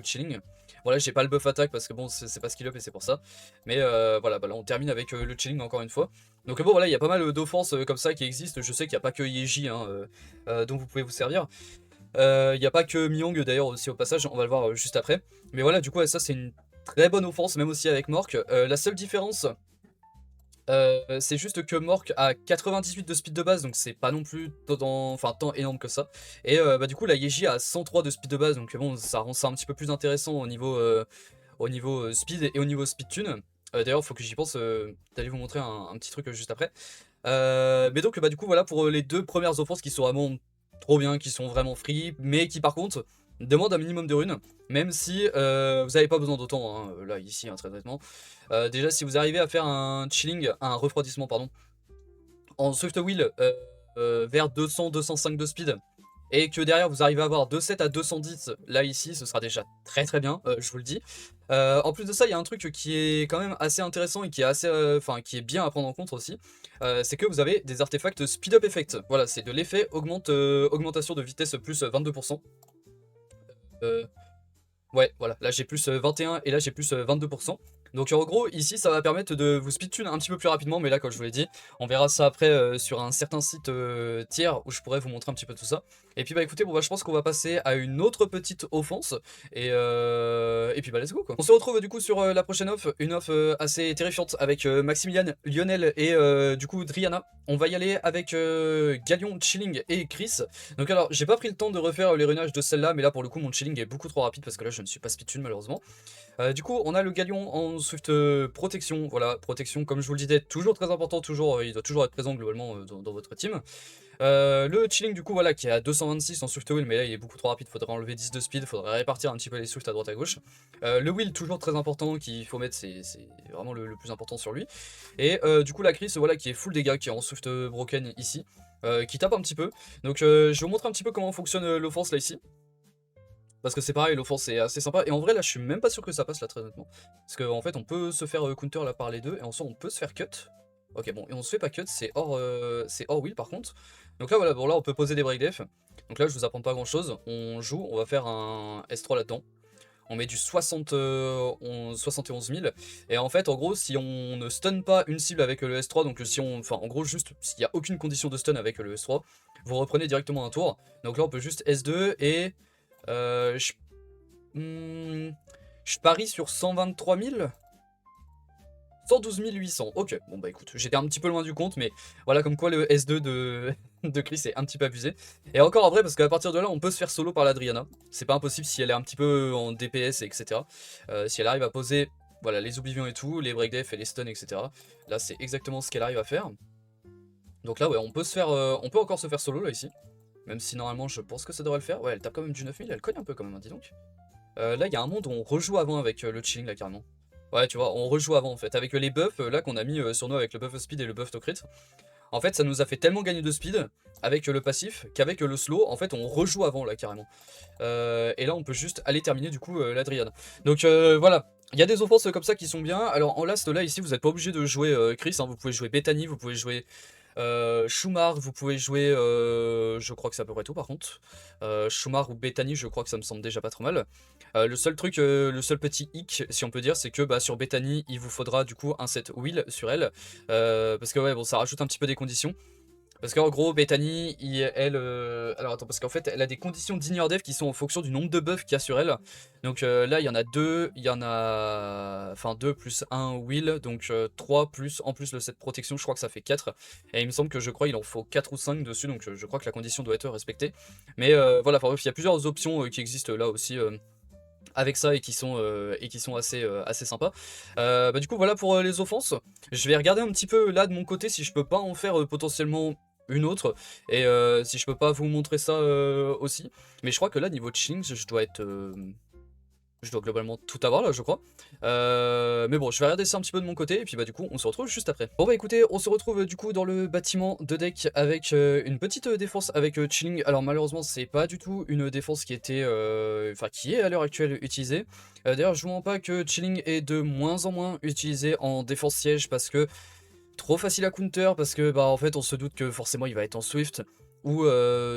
Chilling. Voilà, j'ai pas le buff attaque parce que bon c'est pas skill up et c'est pour ça. Mais voilà, bah là on termine avec le Chilling encore une fois. Donc bon voilà, il y a pas mal d'offenses comme ça qui existent. Je sais qu'il n'y a pas que Yeji hein, dont vous pouvez vous servir. Il n'y a pas que Myung d'ailleurs aussi au passage, on va le voir juste après. Mais voilà, du coup ouais, ça c'est une très bonne offense, même aussi avec Mork. La seule différence... c'est juste que Mork a 98 de speed de base, donc c'est pas non plus tant énorme que ça. Et bah, du coup, la Yeji a 103 de speed de base, donc bon, ça rend ça un petit peu plus intéressant au niveau speed et au niveau speed tune. D'ailleurs, faut que j'y pense d'aller vous montrer un petit truc juste après. Mais donc, bah, du coup, voilà pour les deux premières offenses qui sont vraiment trop bien, qui sont vraiment free, mais qui par contre demandent un minimum de runes, même si vous n'avez pas besoin d'autant, hein, là, ici, hein, très honnêtement. Déjà, si vous arrivez à faire un chilling, un refroidissement, pardon, en Swift Wheel vers 200-205 de speed, et que derrière vous arrivez à avoir 2,7 à 210 là ici, ce sera déjà très très bien, je vous le dis. En plus de ça, il y a un truc qui est quand même assez intéressant et qui est assez, qui est bien à prendre en compte aussi, c'est que vous avez des artefacts speed up effect. Voilà, c'est de l'effet augmentation de vitesse plus 22%. Ouais, voilà, là j'ai plus 21 et là j'ai plus 22%. Donc en gros, ici ça va permettre de vous speedtune un petit peu plus rapidement, mais là comme je vous l'ai dit, on verra ça après sur un certain site tiers où je pourrais vous montrer un petit peu tout ça. Et puis bah écoutez, bon bah je pense qu'on va passer à une autre petite offense, et puis bah let's go quoi. On se retrouve du coup sur la prochaine off, une off assez terrifiante avec Maximilian, Lionel et du coup Driana. On va y aller avec Galion, Chilling et Chris. Donc alors, j'ai pas pris le temps de refaire les runages de celle-là, mais là pour le coup mon chilling est beaucoup trop rapide parce que là je ne suis pas speedtune malheureusement. Du coup on a le Galion en Swift protection, voilà, protection comme je vous le disais, toujours très important, toujours, il doit toujours être présent globalement dans votre team. Le chilling du coup voilà qui est à 226 en Swift Wheel, mais là il est beaucoup trop rapide, faudrait enlever 10 de speed, faudrait répartir un petit peu les Swift à droite à gauche. Le Wheel toujours très important qu'il faut mettre, c'est vraiment le plus important sur lui. Et du coup la Chris voilà qui est full dégâts, qui est en Swift Broken ici, qui tape un petit peu. Donc je vais vous montrer un petit peu comment fonctionne l'offense là ici. Parce que c'est pareil, l'offense est assez sympa. Et en vrai, là, je suis même pas sûr que ça passe, là, très honnêtement. Parce qu'en fait, on peut se faire counter, là, par les deux. Et en soi, on peut se faire cut. Ok, bon, et on se fait pas cut, c'est hors wheel, par contre. Donc là, voilà, bon, là, on peut poser des break def. Donc là, je vous apprends pas grand-chose. On joue, on va faire un S3 là-dedans. On met du 71 000. Et en fait, en gros, si on ne stun pas une cible avec le S3, donc si on... Enfin, en gros, juste, s'il n'y a aucune condition de stun avec le S3, vous reprenez directement un tour. Donc là, on peut juste S2 et... Euh, je... je parie sur 123 000 112 800. Ok, bon bah écoute, j'étais un petit peu loin du compte, mais voilà comme quoi le S2 de Chris est un petit peu abusé. Et encore en vrai, parce qu'à partir de là, on peut se faire solo par l'Adriana. C'est pas impossible si elle est un petit peu en DPS, etc. Si elle arrive à poser voilà, les oblivions et tout, les breakdef et les stuns, etc. Là, c'est exactement ce qu'elle arrive à faire. Donc là, ouais, on peut encore se faire solo là ici. Même si normalement, je pense que ça devrait le faire. Ouais, elle tape quand même du 9000, elle cogne un peu quand même, hein, dis donc. Là, il y a un monde où on rejoue avant avec le chilling, là, carrément. Ouais, tu vois, on rejoue avant, en fait. Avec les buffs, là, qu'on a mis sur nous avec le buff speed et le buff to crit. En fait, ça nous a fait tellement gagner de speed avec le passif qu'avec le slow, en fait, on rejoue avant, là, carrément. Et là, on peut juste aller terminer, du coup, la Dryad. Donc, voilà. Il y a des offenses comme ça qui sont bien. Alors, en last, là, ici, vous n'êtes pas obligé de jouer Chris. Hein. Vous pouvez jouer Bethany, vous pouvez jouer... Shumar, vous pouvez jouer, je crois que c'est à peu près tout par contre. Shumar ou Bethany, je crois que ça me semble déjà pas trop mal. Le seul truc, le seul petit hic, si on peut dire, c'est que bah, sur Bethany, il vous faudra du coup un set wheel sur elle. Parce que ouais, bon, ça rajoute un petit peu des conditions. Parce qu'en gros, Bethany, elle... alors attends, parce qu'en fait, elle a des conditions d'ignore dev qui sont en fonction du nombre de buffs qu'il y a sur elle. Donc là, il y en a deux, il y en a... Enfin, 2 plus 1 will, donc 3 plus, en plus le set protection, je crois que ça fait 4. Et il me semble que je crois qu'il en faut 4 ou 5 dessus, donc je crois que la condition doit être respectée. Mais voilà, enfin bref, il y a plusieurs options qui existent là aussi. Avec ça et qui sont assez sympas. Bah, du coup voilà pour les offenses. Je vais regarder un petit peu là de mon côté si je peux pas en faire potentiellement une autre. Et si je peux pas vous montrer ça aussi. Mais je crois que là niveau chilling je dois globalement tout avoir là je crois. Mais bon je vais regarder ça un petit peu de mon côté et puis bah du coup on se retrouve juste après. Bon bah écoutez on se retrouve du coup dans le bâtiment de deck avec une petite défense avec chilling. Alors malheureusement c'est pas du tout une défense qui était enfin qui est à l'heure actuelle utilisée. D'ailleurs je vous mens pas que chilling est de moins en moins utilisé en défense siège parce que trop facile à counter, parce que bah en fait on se doute que forcément il va être en Swift, ou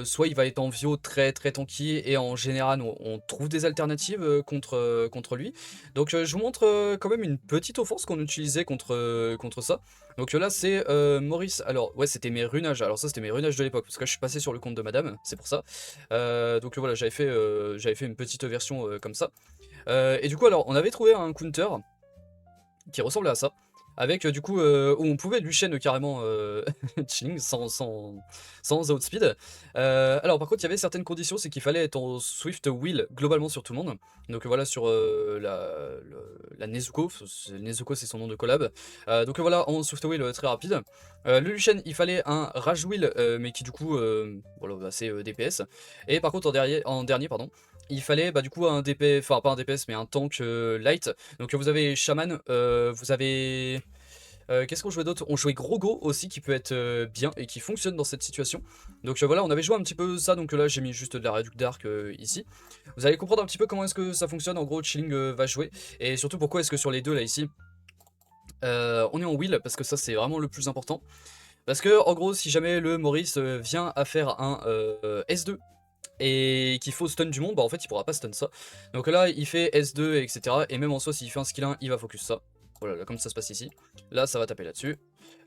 soit il va être en Vio très très tanky, et en général on trouve des alternatives contre lui. Donc je vous montre quand même une petite offense qu'on utilisait contre ça. Donc là c'est Maurice, alors ouais c'était mes runages, alors ça c'était mes runages de l'époque, parce que je suis passé sur le compte de madame, c'est pour ça. Donc voilà j'avais fait une petite version comme ça. Et du coup alors on avait trouvé un counter qui ressemblait à ça. Avec du coup où on pouvait lui chaîne carrément chilling sans outspeed. Alors par contre il y avait certaines conditions, c'est qu'il fallait être en Swift Wheel globalement sur tout le monde. Donc voilà sur la Nezuko, Nezuko c'est son nom de collab. Donc voilà en Swift Wheel très rapide. Le Lucian il fallait un Rage Wheel mais qui du coup voilà, bah, c'est DPS. Et par contre en dernier pardon, il fallait bah, du coup un DPS, enfin pas un DPS mais un tank light. Donc vous avez Shaman, vous avez... Qu'est-ce qu'on jouait d'autre? On jouait Grogo aussi qui peut être bien et qui fonctionne dans cette situation. Donc voilà, on avait joué un petit peu ça, donc là j'ai mis juste de la Reduc Dark ici. Vous allez comprendre un petit peu comment est-ce que ça fonctionne, en gros Chilling va jouer. Et surtout pourquoi est-ce que sur les deux là ici, on est en wheel, parce que ça c'est vraiment le plus important. Parce que en gros si jamais le Maurice vient à faire un S2, et qu'il faut stun du monde, bah en fait il pourra pas stun ça. Donc là il fait S2 etc. Et même en soi s'il fait un skill 1 il va focus ça. Voilà là, comme ça se passe ici. Là ça va taper là-dessus.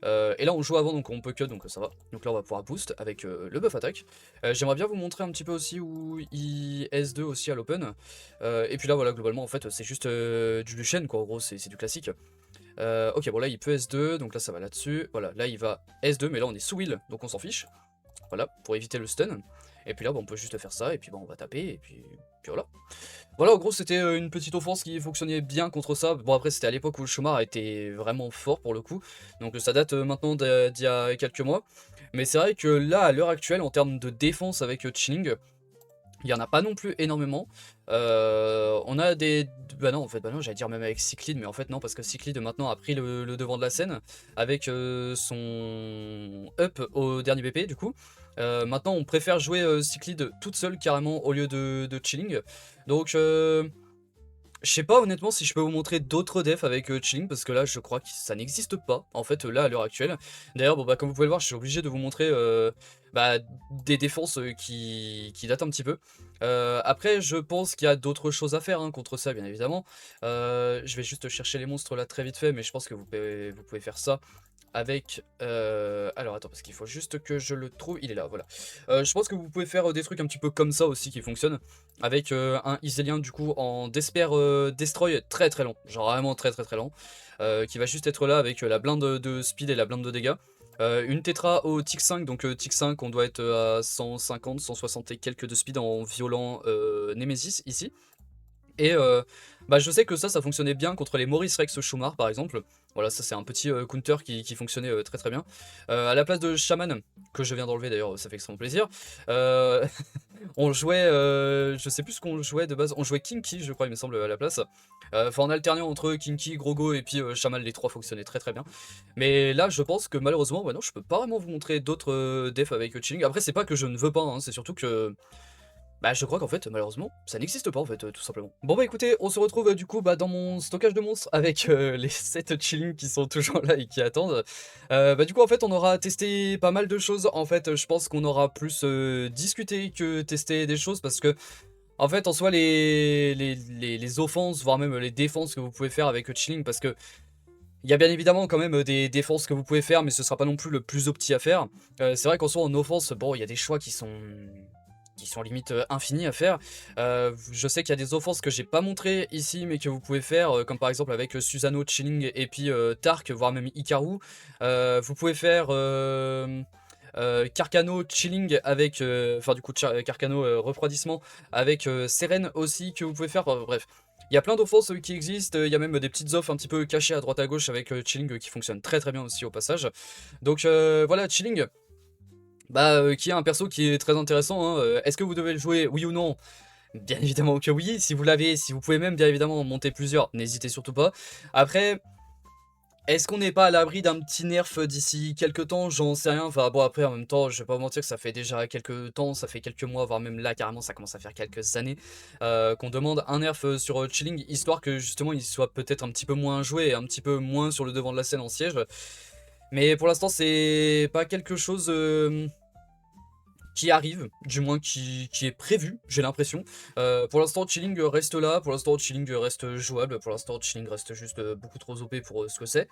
Et là on joue avant donc on peut cut donc ça va. Donc là on va pouvoir boost avec le buff attaque. J'aimerais bien vous montrer un petit peu aussi où il S2 aussi à l'open. Et puis là voilà globalement en fait c'est juste du Lucian quoi en gros c'est du classique. Ok bon là il peut S2 donc là ça va là-dessus. Voilà là il va S2 mais là on est sous heal donc on s'en fiche. Voilà pour éviter le stun. Et puis là, bah, on peut juste faire ça, et puis bah, on va taper, et puis Puis voilà. Voilà, en gros, c'était une petite offense qui fonctionnait bien contre ça. Bon, après, c'était à l'époque où le Chômard était vraiment fort pour le coup. Donc, ça date maintenant d'il y a quelques mois. Mais c'est vrai que là, à l'heure actuelle, en termes de défense avec Chilling, il y en a pas non plus énormément. On a des... Bah non, en fait, bah non, j'allais dire même avec Cyclide, mais en fait non, parce que Cyclide maintenant a pris le devant de la scène avec son up au dernier BP du coup. Maintenant, on préfère jouer Cyclide toute seule carrément au lieu de Chilling. Donc, je sais pas honnêtement si je peux vous montrer d'autres defs avec Chilling parce que là je crois que ça n'existe pas en fait là à l'heure actuelle. D'ailleurs bon bah comme vous pouvez le voir je suis obligé de vous montrer bah, des défenses qui datent un petit peu. Après je pense qu'il y a d'autres choses à faire hein, contre ça bien évidemment. Je vais juste chercher les monstres là très vite fait mais je pense que vous pouvez faire ça avec... alors attends, parce qu'il faut juste que je le trouve, il est là, voilà. Je pense que vous pouvez faire des trucs un petit peu comme ça aussi qui fonctionnent, avec un Iselien du coup en Despair Destroy très très lent, genre vraiment très très très lent, qui va juste être là avec la blinde de speed et la blinde de dégâts. Une Tetra au Tic 5, donc Tic 5 on doit être à 150, 160 et quelques de speed en violent Nemesis ici. Et bah, je sais que ça fonctionnait bien contre les Maurice Rex Schumacher par exemple. Voilà, ça c'est un petit counter qui fonctionnait très très bien. À la place de Shaman, que je viens d'enlever d'ailleurs, ça fait extrêmement plaisir. euh, on jouait, je sais plus ce qu'on jouait de base, on jouait Kinky je crois il me semble à la place. Enfin en alternant entre Kinky, Grogo et puis Shaman, les trois fonctionnaient très très bien. Mais là je pense que malheureusement, bah non, je peux pas vraiment vous montrer d'autres defs avec Chilling. Après c'est pas que je ne veux pas, hein, c'est surtout que... Bah je crois qu'en fait malheureusement ça n'existe pas en fait tout simplement. Bon bah écoutez on se retrouve du coup bah, dans mon stockage de monstres avec les 7 chilling qui sont toujours là et qui attendent. Bah du coup en fait on aura testé pas mal de choses en fait je pense qu'on aura plus discuté que testé des choses parce que en fait en soi les offenses voire même les défenses que vous pouvez faire avec chilling parce que il y a bien évidemment quand même des défenses que vous pouvez faire mais ce sera pas non plus le plus opti à faire. C'est vrai qu'en soi en offense bon il y a des choix qui sont limite infinis à faire. Je sais qu'il y a des offenses que j'ai pas montrées ici mais que vous pouvez faire comme par exemple avec Susano, Chilling et puis Tark voire même Hikaru. Vous pouvez faire Carcano, Chilling avec enfin du coup Carcano refroidissement avec Seren aussi que vous pouvez faire, bref. Il y a plein d'offenses qui existent, il y a même des petites offres un petit peu cachées à droite à gauche avec Chilling qui fonctionnent très très bien aussi au passage. Donc voilà, Chilling, bah, qui est un perso qui est très intéressant, hein. Est-ce que vous devez le jouer, oui ou non? Bien évidemment que oui, si vous l'avez, si vous pouvez même bien évidemment en monter plusieurs, n'hésitez surtout pas. Après, est-ce qu'on n'est pas à l'abri d'un petit nerf d'ici quelques temps? J'en sais rien, enfin bon après en même temps, je vais pas vous mentir que ça fait déjà quelques temps, ça fait quelques mois, voire même là carrément ça commence à faire quelques années qu'on demande un nerf sur Chilling, histoire que justement il soit peut-être un petit peu moins joué et un petit peu moins sur le devant de la scène en siège. Mais pour l'instant c'est pas quelque chose... qui arrive, du moins qui est prévu, j'ai l'impression. Pour l'instant, Chilling reste là, pour l'instant, Chilling reste jouable, pour l'instant, Chilling reste juste beaucoup trop OP pour ce que c'est.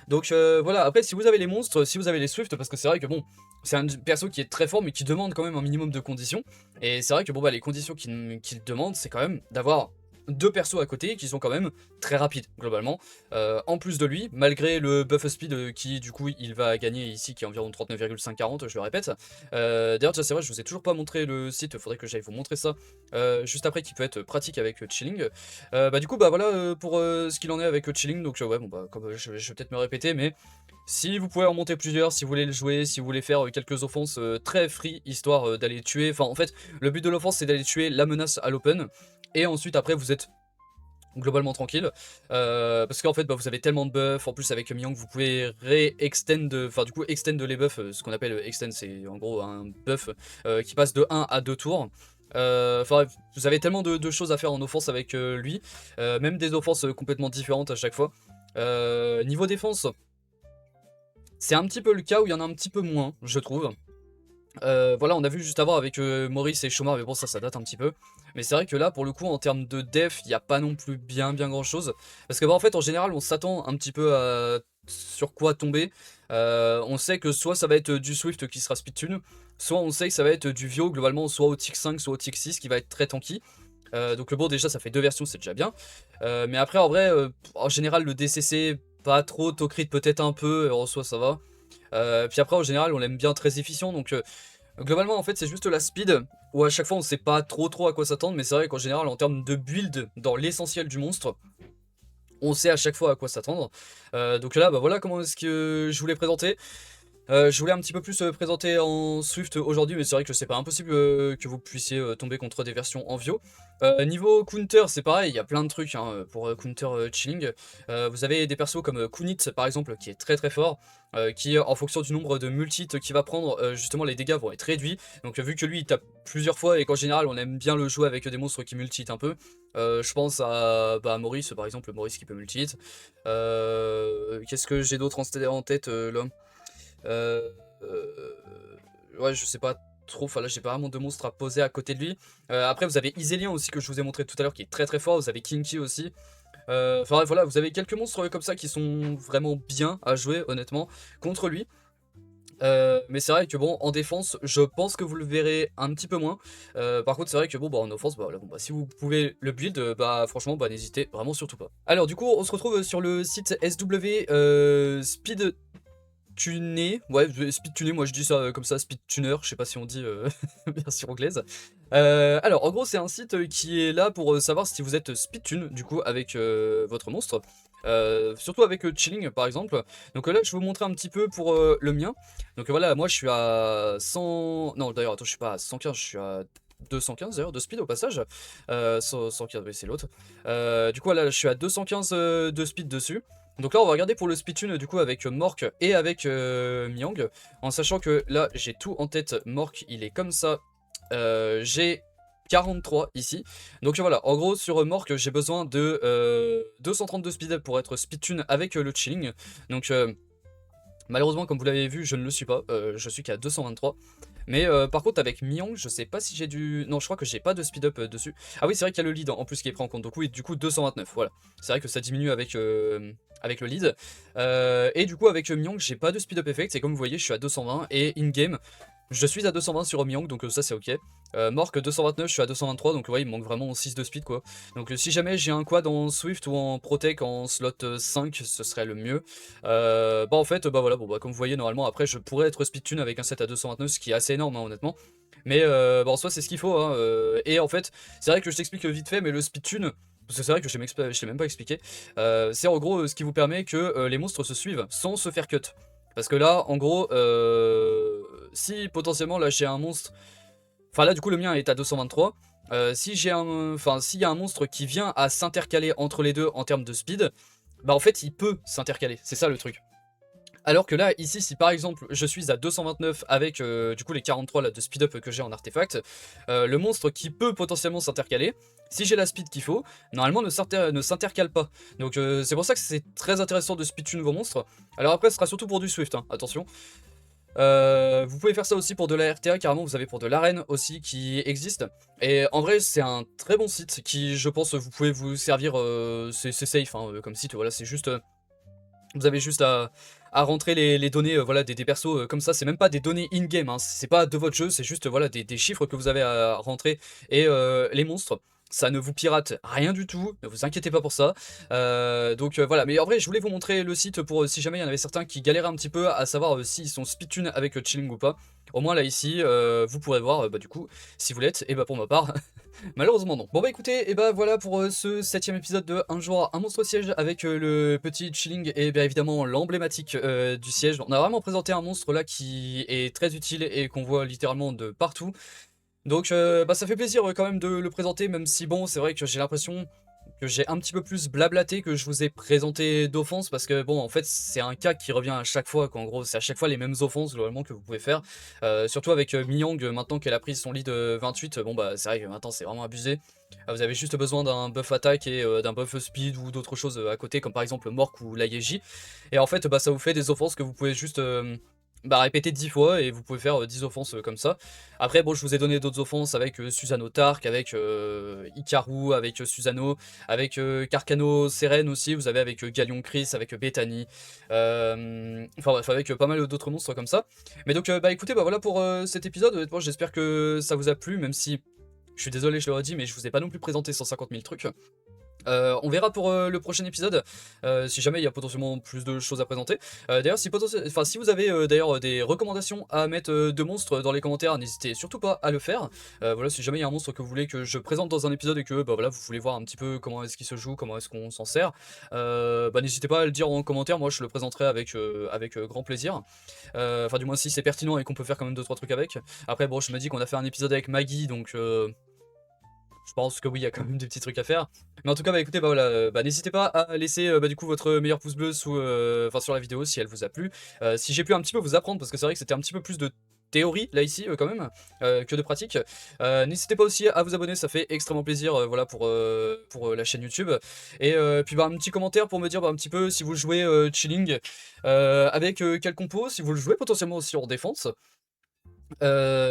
Donc voilà, après, si vous avez les monstres, si vous avez les Swift, parce que c'est vrai que bon, c'est un perso qui est très fort, mais qui demande quand même un minimum de conditions. Et c'est vrai que bon, bah, les conditions qu'il demande, c'est quand même d'avoir deux persos à côté qui sont quand même très rapides globalement. En plus de lui, malgré le buff speed qui du coup il va gagner ici qui est environ 39,540, je le répète. D'ailleurs c'est vrai, je vous ai toujours pas montré le site, faudrait que j'aille vous montrer ça juste après, qui peut être pratique avec Chilling. Bah du coup bah voilà pour ce qu'il en est avec Chilling, donc ouais bon bah comme je vais peut-être me répéter, mais si vous pouvez en monter plusieurs, si vous voulez le jouer, si vous voulez faire quelques offenses très free, histoire d'aller tuer, enfin en fait le but de l'offense c'est d'aller tuer la menace à l'open, et ensuite après vous êtes globalement tranquille, parce qu'en fait bah, vous avez tellement de buffs, en plus avec Myung vous pouvez extend enfin du coup extend les buffs, ce qu'on appelle extend c'est en gros un buff qui passe de 1 à 2 tours. Enfin vous avez tellement de choses à faire en offense avec lui, même des offenses complètement différentes à chaque fois. Niveau défense, c'est un petit peu le cas où il y en a un petit peu moins, je trouve. Voilà, on a vu juste avant avec Maurice et Chômard, mais bon, ça date un petit peu. Mais c'est vrai que là, pour le coup, en termes de def, il n'y a pas non plus bien grand chose. Parce que, bah, en fait, en général, on s'attend un petit peu à sur quoi tomber. On sait que soit ça va être du Swift qui sera speedtune, soit on sait que ça va être du Vio, globalement, soit au Tic 5, soit au Tic 6, qui va être très tanky. Donc, bon, déjà, ça fait deux versions, c'est déjà bien. Mais après, en vrai, en général, le DCC, pas trop, Tokrit peut-être un peu, en soi, ça va. Puis après, en général, on l'aime bien très efficient, donc Globalement, en fait, c'est juste la speed, où à chaque fois on sait pas trop à quoi s'attendre, mais c'est vrai qu'en général, en termes de build dans l'essentiel du monstre, on sait à chaque fois à quoi s'attendre. Donc là, bah voilà comment est-ce que je voulais présenter. Je voulais un petit peu plus présenter en Swift aujourd'hui, mais c'est vrai que c'est pas impossible que vous puissiez tomber contre des versions en Vio. Niveau counter, c'est pareil, il y a plein de trucs hein, pour counter chilling. Vous avez des persos comme Kunit par exemple, qui est très fort, qui en fonction du nombre de multihits qu'il va prendre, justement les dégâts vont être réduits. Donc vu que lui il tape plusieurs fois et qu'en général on aime bien le jouer avec des monstres qui multihit un peu, je pense à Maurice par exemple, Maurice qui peut multihit. Qu'est-ce que j'ai d'autre en tête là? Euh, euh, ouais, je sais pas trop, enfin là j'ai pas vraiment de monstres à poser à côté de lui. Après vous avez Iselien aussi que je vous ai montré tout à l'heure qui est très fort, vous avez Kinky aussi. Enfin voilà, vous avez quelques monstres comme ça qui sont vraiment bien à jouer honnêtement contre lui. Mais c'est vrai que bon, en défense, je pense que vous le verrez un petit peu moins. Par contre, c'est vrai que bon, bah en offense, bah, là, bon, bah si vous pouvez le build, bah franchement, bah n'hésitez vraiment surtout pas. Alors du coup, on se retrouve sur le site SW Speed Tuner, ouais, speed tuner, moi je dis ça comme ça, speed tuner, je sais pas si on dit version anglaise. Alors, en gros, c'est un site qui est là pour savoir si vous êtes speed tune, du coup, avec votre monstre. Surtout avec Chilling, par exemple. Donc là, je vais vous montrer un petit peu pour le mien. Donc voilà, moi je suis à 100... Non, d'ailleurs, attends, je suis pas à 115, je suis à 215 d'ailleurs de speed au passage. 115, oui, c'est l'autre. Du coup, là, je suis à 215 de speed dessus. Donc là on va regarder pour le speed tune du coup avec Mork et avec Miang, en sachant que là j'ai tout en tête. Mork il est comme ça, j'ai 43 ici. Donc voilà, en gros sur Mork j'ai besoin de 232 speed pour être speed tune avec le chilling. Donc malheureusement comme vous l'avez vu je ne le suis pas, je suis qu'à 223. Mais par contre avec Miang, je sais pas si j'ai du... Non, je crois que j'ai pas de speed up dessus. Ah oui, c'est vrai qu'il y a le lead en plus qui est pris en compte. Donc oui, du coup 229, voilà. C'est vrai que ça diminue avec le lead. Et du coup avec Miang, j'ai pas de speed up effect. Et comme vous voyez, je suis à 220. Et in-game, je suis à 220 sur Miang, donc ça c'est ok. Mork 229, je suis à 223, donc ouais, il me manque vraiment 6 de speed quoi. Donc si jamais j'ai un quad en Swift ou en Protec en slot 5, ce serait le mieux. Bah en fait, bah voilà, bon bah comme vous voyez, normalement après je pourrais être speed tune avec un set à 229, ce qui est assez énorme hein, honnêtement. Mais bah, en soi c'est ce qu'il faut hein, et en fait, c'est vrai que je t'explique vite fait, mais le speed tune, parce que c'est vrai que je t'ai même pas expliqué, c'est en gros ce qui vous permet que les monstres se suivent sans se faire cut. Parce que là, en gros, si potentiellement là j'ai un monstre, enfin là du coup le mien est à 223, si j'ai un, enfin s'il y a un monstre qui vient à s'intercaler entre les deux en termes de speed, bah en fait il peut s'intercaler, c'est ça le truc. Alors que là, ici, si par exemple je suis à 229 avec du coup les 43 là, de speed up que j'ai en artefact, le monstre qui peut potentiellement s'intercaler, si j'ai la speed qu'il faut, normalement ne s'intercale pas. Donc c'est pour ça que c'est très intéressant de speed tune vos monstres. Alors après, ce sera surtout pour du Swift, hein, attention. Vous pouvez faire ça aussi pour de la RTA, carrément vous avez pour de l'arène aussi qui existe. Et en vrai c'est un très bon site qui je pense vous pouvez vous servir, c'est safe hein, comme site, voilà c'est juste... vous avez juste à rentrer les données voilà, des persos comme ça, c'est même pas des données in-game, hein, c'est pas de votre jeu, c'est juste voilà, des chiffres que vous avez à rentrer. Et les monstres, ça ne vous pirate rien du tout, ne vous inquiétez pas pour ça. Donc voilà, mais en vrai je voulais vous montrer le site pour si jamais il y en avait certains qui galéraient un petit peu à savoir s'ils sont speedtune avec chilling ou pas. Au moins là ici, vous pourrez voir bah, du coup si vous l'êtes, et bah pour ma part... Malheureusement non. Bon bah écoutez, et bah voilà pour ce 7ème épisode de Un jour un monstre siège avec le petit chilling et bien évidemment l'emblématique du siège. On a vraiment présenté un monstre là qui est très utile et qu'on voit littéralement de partout. Donc bah ça fait plaisir quand même de le présenter, même si bon c'est vrai que j'ai l'impression que j'ai un petit peu plus blablaté que je vous ai présenté d'offense, parce que bon en fait c'est un cas qui revient à chaque fois, qu'en gros c'est à chaque fois les mêmes offenses globalement que vous pouvez faire, surtout avec Miang maintenant qu'elle a pris son lead 28, bon bah c'est vrai que maintenant c'est vraiment abusé. Vous avez juste besoin d'un buff attaque et d'un buff speed ou d'autres choses à côté, comme par exemple Mork ou la Yeji, et en fait bah ça vous fait des offenses que vous pouvez juste bah, répéter 10 fois et vous pouvez faire 10 offenses comme ça. Après bon je vous ai donné d'autres offenses avec Susano Tark, avec Hikaru, avec Susano, avec Carcano Seren aussi, vous avez avec Galion Chris, avec Bethany, enfin bref avec pas mal d'autres monstres comme ça. Mais donc bah écoutez, bah voilà pour cet épisode, honnêtement j'espère que ça vous a plu, même si je suis désolé je le redis mais je vous ai pas non plus présenté 150 000 trucs. On verra pour le prochain épisode, si jamais il y a potentiellement plus de choses à présenter. D'ailleurs, si vous avez d'ailleurs des recommandations à mettre de monstres dans les commentaires, n'hésitez surtout pas à le faire. Voilà, si jamais il y a un monstre que vous voulez que je présente dans un épisode et que bah, voilà, vous voulez voir un petit peu comment est-ce qu'il se joue, comment est-ce qu'on s'en sert, bah, n'hésitez pas à le dire en commentaire, moi je le présenterai avec grand plaisir. Enfin, du moins si c'est pertinent et qu'on peut faire quand même 2-3 trucs avec. Après, bon, je me dis qu'on a fait un épisode avec Maggie, donc je pense que oui, il y a quand même des petits trucs à faire. Mais en tout cas, bah écoutez, bah voilà, n'hésitez pas à laisser du coup votre meilleur pouce bleu sur la vidéo si elle vous a plu. Si j'ai pu un petit peu vous apprendre, parce que c'est vrai que c'était un petit peu plus de théorie là ici quand même que de pratique. N'hésitez pas aussi à vous abonner, ça fait extrêmement plaisir voilà pour la chaîne YouTube. Et puis bah, un petit commentaire pour me dire bah, un petit peu si vous jouez chilling avec quel compo, si vous le jouez potentiellement aussi en défense.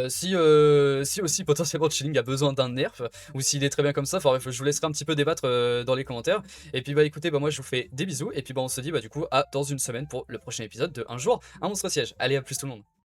Si aussi potentiellement Chilling a besoin d'un nerf, ou s'il est très bien comme ça, enfin bref, je vous laisserai un petit peu débattre dans les commentaires. Et puis bah écoutez, bah moi je vous fais des bisous, et puis bah on se dit bah du coup à dans une semaine pour le prochain épisode de Un jour, un monstre siège. Allez, à plus tout le monde.